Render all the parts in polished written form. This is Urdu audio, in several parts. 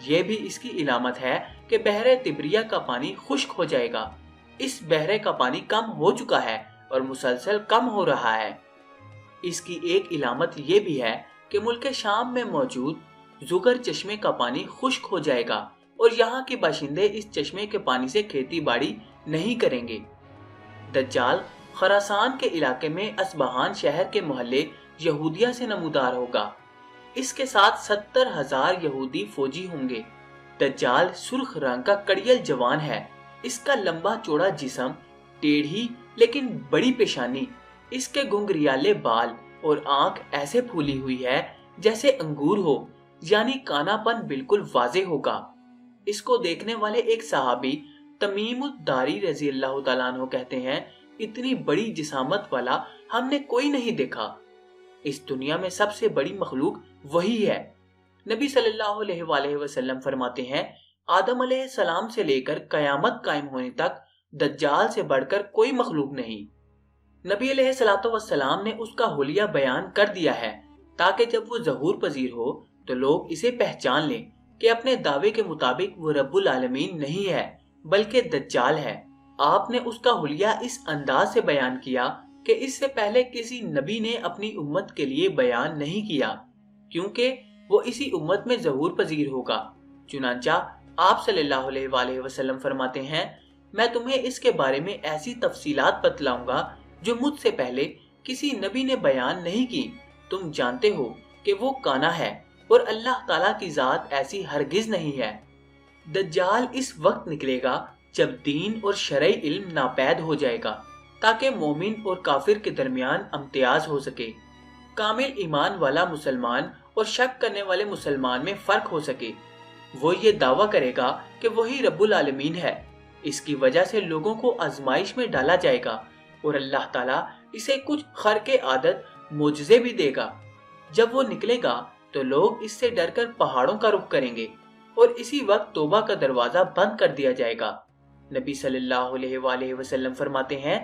یہ بھی اس کی علامت ہے کہ بحر تبریہ کا پانی خشک ہو جائے گا۔ اس بحر کا پانی کم ہو چکا ہے اور مسلسل کم ہو رہا ہے۔ اس کی ایک علامت یہ بھی ہے کہ ملک شام میں موجود زگر چشمے کا پانی خشک ہو جائے گا اور یہاں کے باشندے اس چشمے کے پانی سے کھیتی باڑی نہیں کریں گے۔ دجال خراسان کے علاقے میں اصبہان شہر کے محلے یہودیہ سے نمودار ہوگا۔ اس کے ساتھ 70,000 یہودی فوجی ہوں گے۔ دجال سرخ رنگ کا کڑیل جوان ہے۔ اس کا لمبا چوڑا جسم، ٹیڑھی لیکن بڑی پیشانی، اس کے گھنگریالے بال اور آنکھ ایسے پھولی ہوئی ہے جیسے انگور ہو، یعنی کانا پن بالکل واضح ہوگا۔ اس کو دیکھنے والے ایک صحابی تمیم الداری رضی اللہ تعالیٰ عنہ کہتے ہیں، اتنی بڑی جسامت والا ہم نے کوئی نہیں دیکھا۔ اس دنیا میں سب سے بڑی مخلوق وہی ہے۔ نبی صلی اللہ علیہ وآلہ وسلم فرماتے ہیں، آدم علیہ السلام سے لے کر قیامت قائم ہونے تک دجال سے بڑھ کر کوئی مخلوق نہیں۔ نبی علیہ السلام نے اس کا حلیہ بیان کر دیا ہے تاکہ جب وہ ظہور پذیر ہو تو لوگ اسے پہچان لیں کہ اپنے دعوے کے مطابق وہ رب العالمین نہیں ہے بلکہ دجال ہے۔ آپ نے اس کا حلیہ اس انداز سے بیان کیا کہ اس سے پہلے کسی نبی نے اپنی امت کے لیے بیان نہیں کیا، کیونکہ وہ اسی امت میں ظہور پذیر ہوگا۔ چنانچہ آپ صلی اللہ علیہ وآلہ وسلم فرماتے ہیں، میں تمہیں اس کے بارے میں ایسی تفصیلات بتلاؤں گا جو مجھ سے پہلے کسی نبی نے بیان نہیں کی۔ تم جانتے ہو کہ وہ کانا ہے اور اللہ تعالیٰ کی ذات ایسی ہرگز نہیں ہے۔ دجال اس وقت نکلے گا جب دین اور شرعی علم ناپید ہو جائے گا تاکہ مومن اور کافر کے درمیان امتیاز ہو سکے، کامل ایمان والا مسلمان اور شک کرنے والے مسلمان میں فرق ہو سکے۔ وہ یہ دعویٰ کرے گا کہ وہی رب العالمین ہے۔ اس کی وجہ سے لوگوں کو آزمائش میں ڈالا جائے گا اور اللہ تعالیٰ اسے کچھ خرق عادت معجزے بھی دے گا۔ جب وہ نکلے گا تو لوگ اس سے ڈر کر پہاڑوں کا رخ کریں گے اور اسی وقت توبہ کا دروازہ بند کر دیا جائے گا۔ نبی صلی اللہ علیہ وآلہ وسلم فرماتے ہیں،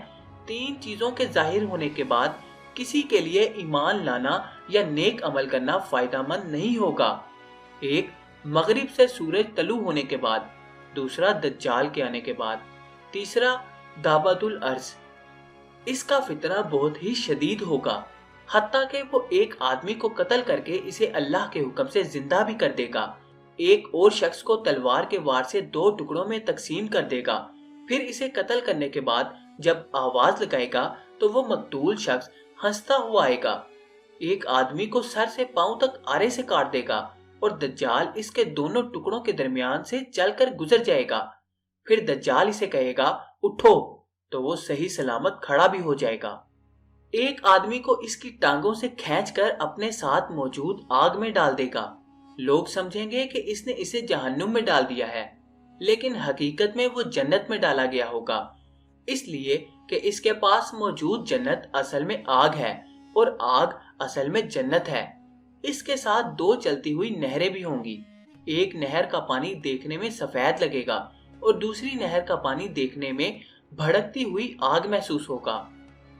3 چیزوں کے ظاہر ہونے کے بعد کسی کے لیے ایمان لانا یا نیک عمل کرنا فائدہ مند نہیں ہوگا۔ ایک، مغرب سے سورج طلوع ہونے کے بعد، دوسرا دجال کے آنے کے بعد، تیسرا دابت الارض۔ اس کا فتنہ بہت ہی شدید ہوگا، حتیٰ کہ وہ ایک آدمی کو قتل کر کے اسے اللہ کے حکم سے زندہ بھی کر دے گا، ایک اور شخص کو تلوار کے وار سے 2 ٹکڑوں میں تقسیم کر دے گا، پھر اسے قتل کرنے کے بعد جب آواز لگائے گا تو وہ مقتول شخص ہنستا ہوا آئے گا، ایک آدمی کو سر سے پاؤں تک آرے سے کاٹ دے گا اور دجال اس کے دونوں ٹکڑوں کے درمیان سے چل کر گزر جائے گا، پھر دجال اسے کہے گا اٹھو تو وہ صحیح سلامت کھڑا بھی ہو جائے گا۔ ایک آدمی کو اس کی ٹانگوں سے کھینچ کر اپنے ساتھ موجود آگ میں ڈال دے گا، لوگ سمجھیں گے کہ اس نے اسے جہنم میں ڈال دیا ہے، لیکن حقیقت میں وہ جنت میں ڈالا گیا ہوگا، اس لیے کہ اس کے پاس موجود جنت اصل میں آگ ہے اور آگ اصل میں جنت ہے۔ اس کے ساتھ 2 چلتی ہوئی نہریں بھی ہوں گی، ایک نہر کا پانی دیکھنے میں سفید لگے گا اور دوسری نہر کا پانی دیکھنے میں بھڑکتی ہوئی آگ محسوس ہوگا۔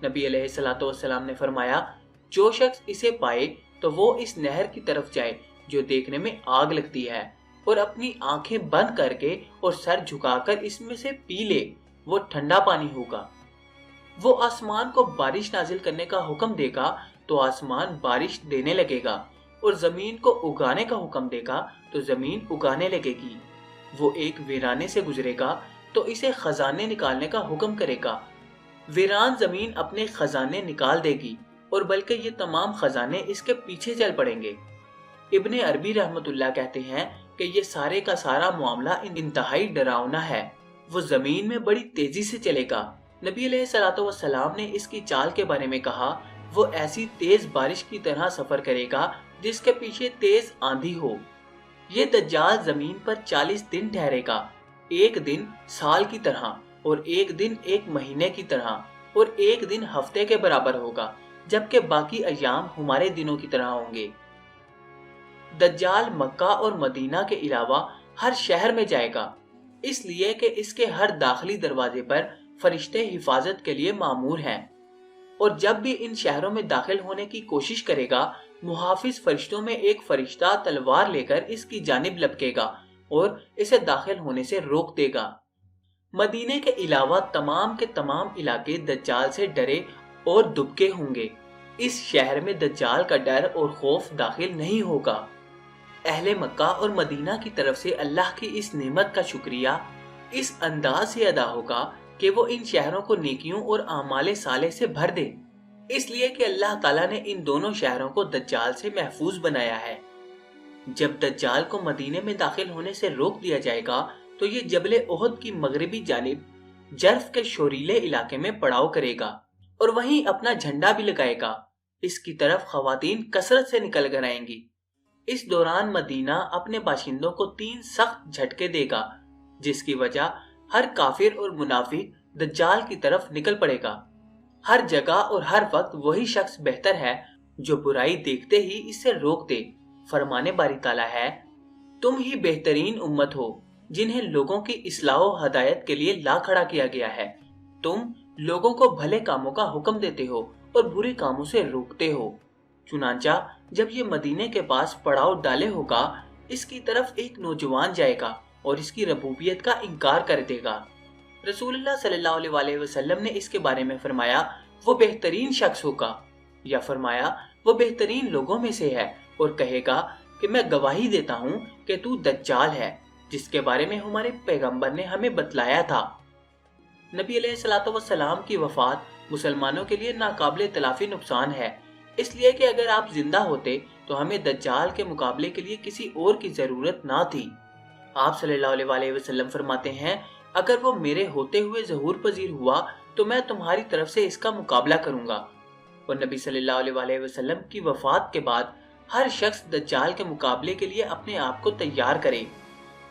نبی علیہ السلام نے فرمایا، جو شخص اسے پائے تو وہ اس نہر کی طرف جائے جو دیکھنے میں آگ لگتی ہے اور اپنی آنکھیں بند کر کے اور سر جھکا کر اس میں سے پی لے، وہ ٹھنڈا پانی ہوگا۔ وہ آسمان کو بارش نازل کرنے کا حکم دے گا تو آسمان بارش دینے لگے گا اور زمین کو اگانے کا حکم دے گا تو زمین اگانے لگے گی۔ وہ ایک ویرانے سے گزرے گا تو اسے خزانے نکالنے کا حکم کرے گا، ویران زمین اپنے خزانے نکال دے گی اور بلکہ یہ تمام خزانے اس کے پیچھے چل پڑیں گے۔ ابن عربی رحمت اللہ کہتے ہیں کہ یہ سارے کا سارا معاملہ انتہائی ڈراؤنا ہے، وہ زمین میں بڑی تیزی سے چلے گا۔ نبی علیہ السلام نے اس کی چال کے بارے میں کہا، وہ ایسی تیز بارش کی طرح سفر کرے گا جس کے پیچھے تیز آندھی ہو۔ یہ دجال زمین پر 40 دن ٹھہرے گا، ایک دن سال کی طرح اور ایک دن ایک مہینے کی طرح اور ایک دن ہفتے کے برابر ہوگا، جبکہ باقی ایام ہمارے دنوں کی طرح ہوں گے۔ دجال مکہ اور مدینہ کے علاوہ ہر شہر میں جائے گا، اس لیے کہ اس کے ہر داخلی دروازے پر فرشتے حفاظت کے لیے مامور ہیں، اور جب بھی ان شہروں میں داخل ہونے کی کوشش کرے گا، محافظ فرشتوں میں ایک فرشتہ تلوار لے کر اس کی جانب لپکے گا اور اسے داخل ہونے سے روک دے گا۔ مدینے کے علاوہ تمام کے تمام علاقے دجال سے ڈرے اور دبکے ہوں گے۔ اس شہر میں دجال کا ڈر اور خوف داخل نہیں ہوگا۔ اہل مکہ اور مدینہ کی طرف سے اللہ کی اس نعمت کا شکریہ اس انداز سے ادا ہوگا کہ وہ ان شہروں کو نیکیوں اور اعمال صالح سے بھر دے، اس لیے کہ اللہ تعالیٰ نے ان دونوں شہروں کو دجال سے محفوظ بنایا ہے۔ جب دجال کو مدینے میں داخل ہونے سے روک دیا جائے گا تو یہ جبل احد کی مغربی جانب جرف کے شوریلے علاقے میں پڑاؤ کرے گا اور وہیں اپنا جھنڈا بھی لگائے گا۔ اس کی طرف خواتین کثرت سے نکل کر آئیں گی۔ اس دوران مدینہ اپنے باشندوں کو 3 سخت جھٹکے دے گا، جس کی وجہ ہر کافر اور منافق دجال کی طرف نکل پڑے گا۔ ہر جگہ اور ہر وقت وہی شخص بہتر ہے جو برائی دیکھتے ہی اس سے روک دے۔ فرمانے باری تعالیٰ ہے، تم ہی بہترین امت ہو جنہیں لوگوں کی اصلاح و ہدایت کے لیے لا کھڑا کیا گیا ہے۔ تم لوگوں کو بھلے کاموں کا حکم دیتے ہو اور برے کاموں سے روکتے ہو۔ چنانچہ جب یہ مدینے کے پاس پڑاؤ ڈالے ہوگا، اس کی طرف ایک نوجوان جائے گا اور اس کی ربوبیت کا انکار کر دے گا۔ رسول اللہ صلی اللہ علیہ وسلم نے اس کے بارے میں فرمایا، وہ بہترین شخص ہوگا، یا فرمایا وہ بہترین لوگوں میں سے ہے، اور کہے گا کہ میں گواہی دیتا ہوں کہ تو دجال ہے، جس کے بارے میں ہمارے پیغمبر نے ہمیں بتلایا تھا۔ نبی علیہ الصلوۃ والسلام کی وفات مسلمانوں کے لیے ناقابل تلافی نقصان ہے، اس لیے کہ اگر آپ زندہ ہوتے تو ہمیں دجال کے مقابلے کے لیے کسی اور کی ضرورت نہ تھی۔ آپ صلی اللہ علیہ وسلم فرماتے ہیں، اگر وہ میرے ہوتے ہوئے ظہور پذیر ہوا تو میں تمہاری طرف سے اس کا مقابلہ کروں گا۔ اور نبی صلی اللہ علیہ وسلم کی وفات کے بعد ہر شخص دجال کے مقابلے کے لیے اپنے آپ کو تیار کرے،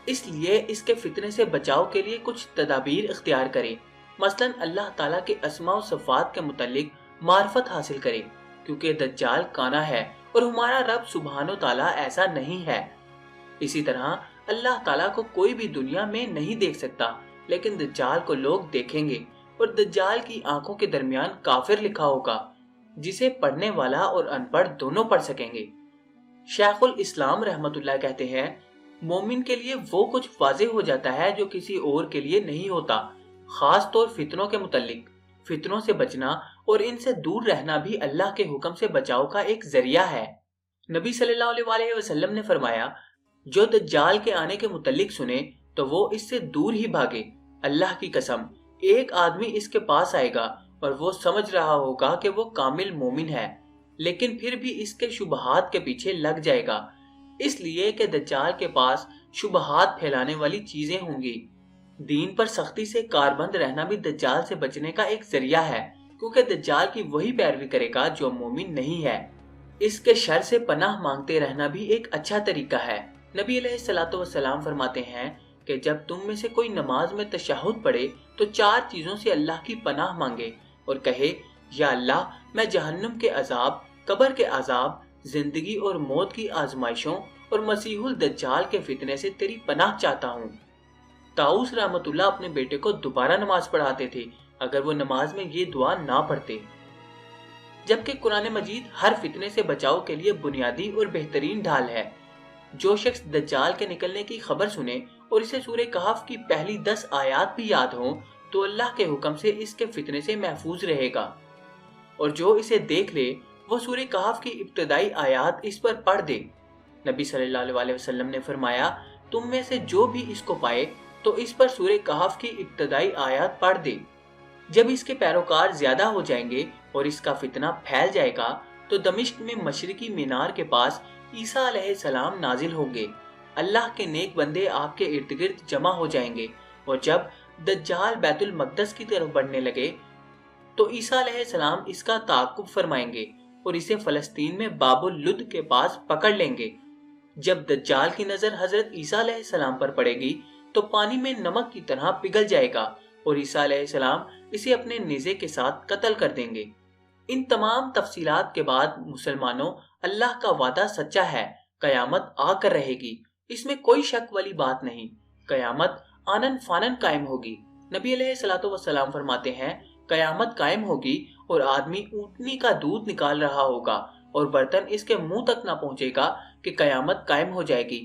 اس لیے اس کے فتنے سے بچاؤ کے لیے کچھ تدابیر اختیار کرے، مثلا اللہ تعالیٰ کے اسماء و صفات کے متعلق معرفت حاصل کرے، کیونکہ دجال کانا ہے اور ہمارا رب سبحانہ و تعالیٰ ایسا نہیں ہے۔ اسی طرح اللہ تعالیٰ کو کوئی بھی دنیا میں نہیں دیکھ سکتا، لیکن دجال کو لوگ دیکھیں گے، اور دجال کی آنکھوں کے درمیان کافر لکھا ہوگا، جسے پڑھنے والا اور ان پڑھ دونوں پڑھ سکیں گے۔ شیخ الاسلام رحمت اللہ کہتے ہیں، مومن کے لیے وہ کچھ واضح ہو جاتا ہے جو کسی اور کے لیے نہیں ہوتا، خاص طور فتنوں کے متعلق۔ فتنوں سے بچنا اور ان سے دور رہنا بھی اللہ کے حکم سے بچاؤ کا ایک ذریعہ ہے۔ نبی صلی اللہ علیہ وسلم نے فرمایا، جو دجال کے آنے کے متعلق سنے تو وہ اس سے دور ہی بھاگے۔ اللہ کی قسم، ایک آدمی اس کے پاس آئے گا اور وہ سمجھ رہا ہوگا کہ وہ کامل مومن ہے، لیکن پھر بھی اس کے شبہات کے پیچھے لگ جائے گا، اس لیے کہ دجال کے پاس شبہات پھیلانے والی چیزیں ہوں گی۔ دین پر سختی سے کاربند رہنا بھی دجال سے بچنے کا ایک ذریعہ ہے، کیونکہ دجال کی وہی پیروی کرے گا جو مومن نہیں ہے۔ اس کے شر سے پناہ مانگتے رہنا بھی ایک اچھا طریقہ ہے۔ نبی علیہ الصلوۃ والسلام فرماتے ہیں کہ جب تم میں سے کوئی نماز میں تشہد پڑھے تو 4 چیزوں سے اللہ کی پناہ مانگے اور کہے، یا اللہ، میں جہنم کے عذاب، قبر کے عذاب، زندگی اور موت کی آزمائشوں اور مسیح الدجال کے فتنے سے تیری پناہ چاہتا ہوں۔ طاؤس رحمت اللہ اپنے بیٹے کو دوبارہ نماز پڑھاتے تھے اگر وہ نماز میں یہ دعا نہ پڑھتے۔ جبکہ قرآن مجید ہر فتنے سے بچاؤ کے لیے بنیادی اور بہترین ڈھال ہے۔ جو شخص دجال کے نکلنے کی خبر سنے اور اسے سورہ کہف کی پہلی 10 آیات بھی یاد ہوں تو اللہ کے حکم سے اس کے فتنے سے محفوظ رہے گا، اور جو اسے دیکھ لے وہ سورہ کہف کی ابتدائی آیات اس پر پڑھ دے۔ نبی صلی اللہ علیہ وسلم نے فرمایا، تم میں سے جو بھی اس کو پائے تو اس پر سورہ کہف کی ابتدائی آیات پڑھ دے۔ جب اس کے پیروکار زیادہ ہو جائیں گے اور اس کا فتنہ پھیل جائے گا تو دمشق میں مشرقی مینار کے پاس عیسیٰ علیہ السلام نازل ہوں گے۔ اللہ کے نیک بندے آپ کے ارد گرد جمع ہو جائیں گے، اور جب دجال بیت المقدس کی طرف بڑھنے لگے تو عیسیٰ علیہ السلام اس کا تعاقب فرمائیں گے اور اسے فلسطین میں باب اللد کے پاس پکڑ لیں گے۔ جب دجال کی نظر حضرت عیسیٰ علیہ السلام پر پڑے گی تو پانی میں نمک کی طرح پگھل جائے گا اور عیسیٰ علیہ السلام اسے اپنے نیزے کے ساتھ قتل کر دیں گے۔ ان تمام تفصیلات کے بعد مسلمانوں، اللہ کا وعدہ سچا ہے، قیامت آ کر رہے گی، اس میں کوئی شک والی بات نہیں۔ قیامت آنن فانن قائم ہوگی۔ نبی علیہ الصلوۃ والسلام فرماتے ہیں، قیامت قائم ہوگی اور آدمی اونٹنی کا دودھ نکال رہا ہوگا اور برتن اس کے منہ تک نہ پہنچے گا کہ قیامت قائم ہو جائے گی،